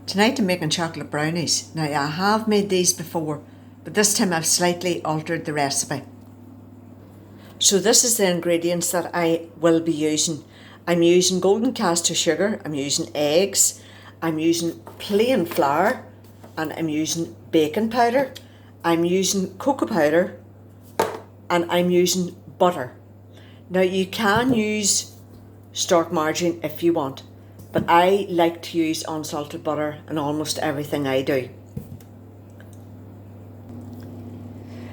Tonight I'm making chocolate brownies. Now I have made these before, but this time I've slightly altered the recipe. So this is the ingredients that I will be using. I'm using golden caster sugar, I'm using eggs, I'm using plain flour, and I'm using baking powder, I'm using cocoa powder, and I'm using butter. Now you can use stark margarine if you want, but I like to use unsalted butter in almost everything I do.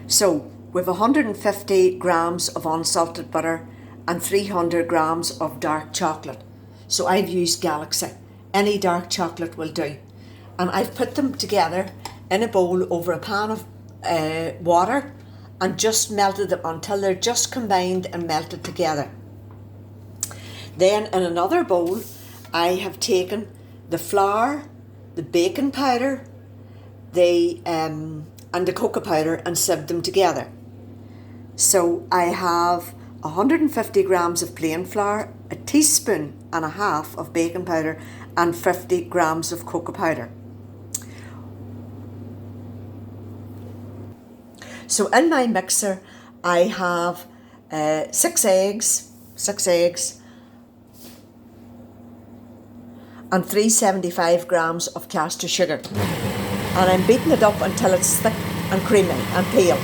So we've 150 grams of unsalted butter and 300 grams of dark chocolate. So I've used Galaxy. Any dark chocolate will do. And I've put them together in a bowl over a pan of water and just melted them until they're just combined and melted together. Then in another bowl, I have taken the flour, the baking powder, and the cocoa powder and sieved them together. So I have 150 grams of plain flour, a teaspoon and a half of baking powder, and 50 grams of cocoa powder. So in my mixer, I have 6 eggs, and 375 grams of caster sugar. And I'm beating it up until it's thick and creamy and pale.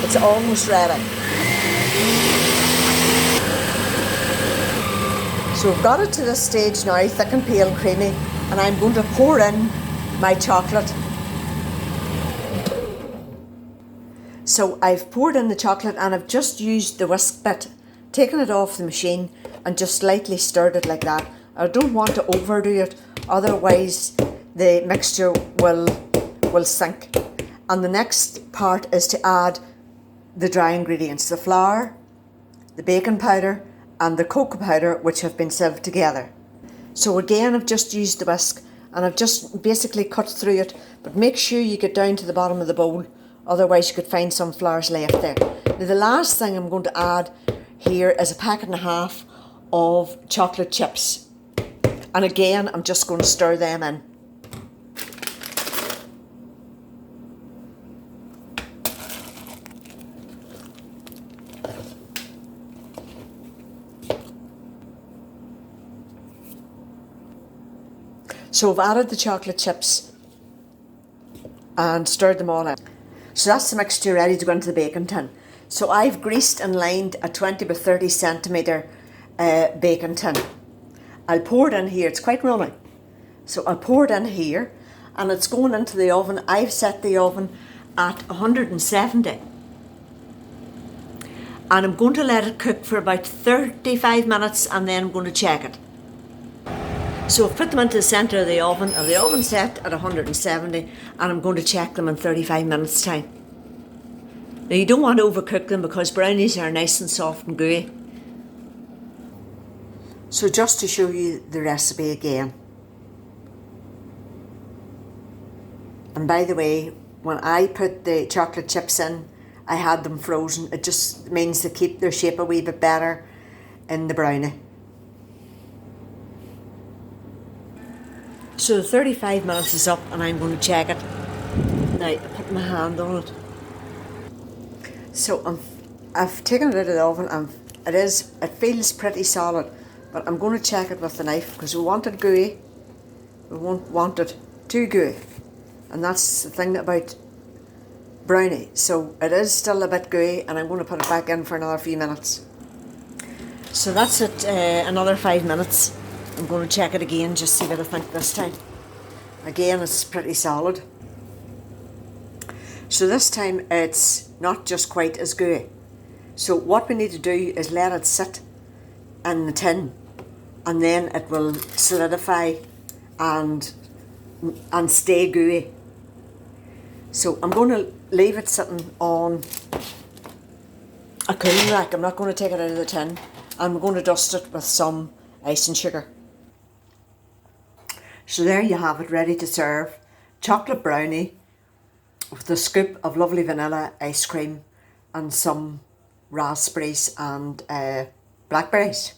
It's almost ready. So I've got it to this stage now, thick and pale and creamy, and I'm going to pour in my chocolate. So I've poured in the chocolate and I've just used the whisk bit, taken it off the machine and just slightly stirred it like that. I don't want to overdo it, otherwise the mixture will sink. And the next part is to add the dry ingredients, the flour, the baking powder and the cocoa powder, which have been sieved together. So again, I've just used the whisk and I've just basically cut through it, but make sure you get down to the bottom of the bowl, otherwise you could find some flours left there. Now the last thing I'm going to add here is a packet and a half of chocolate chips. And again, I'm just going to stir them in. So I've added the chocolate chips and stirred them all in. So that's the mixture ready to go into the baking tin. So I've greased and lined a 20 by 30 centimetre baking tin. I'll pour it in here, it's quite runny. So I'll pour it in here and it's going into the oven. I've set the oven at 170. And I'm going to let it cook for about 35 minutes and then I'm going to check it. So I've put them into the centre of the oven set at 170 and I'm going to check them in 35 minutes time. Now you don't want to overcook them because brownies are nice and soft and gooey. So just to show you the recipe again. And by the way, when I put the chocolate chips in, I had them frozen. It just means they keep their shape a wee bit better in the brownie. So the 35 minutes is up and I'm going to check it. Now I put my hand on it. So I've taken it out of the oven and it feels pretty solid. But I'm going to check it with the knife because we want it gooey. We won't want it too gooey. And that's the thing about brownie. So it is still a bit gooey and I'm going to put it back in for another few minutes. So that's it, another 5 minutes. I'm going to check it again, just see what I think this time. Again, it's pretty solid. So this time it's not just quite as gooey. So what we need to do is let it sit in the tin and then it will solidify and stay gooey. So I'm going to leave it sitting on a cooling rack. I'm not going to take it out of the tin. I'm going to dust it with some icing sugar. So there you have it, ready to serve. Chocolate brownie with a scoop of lovely vanilla ice cream and some raspberries and blackberries.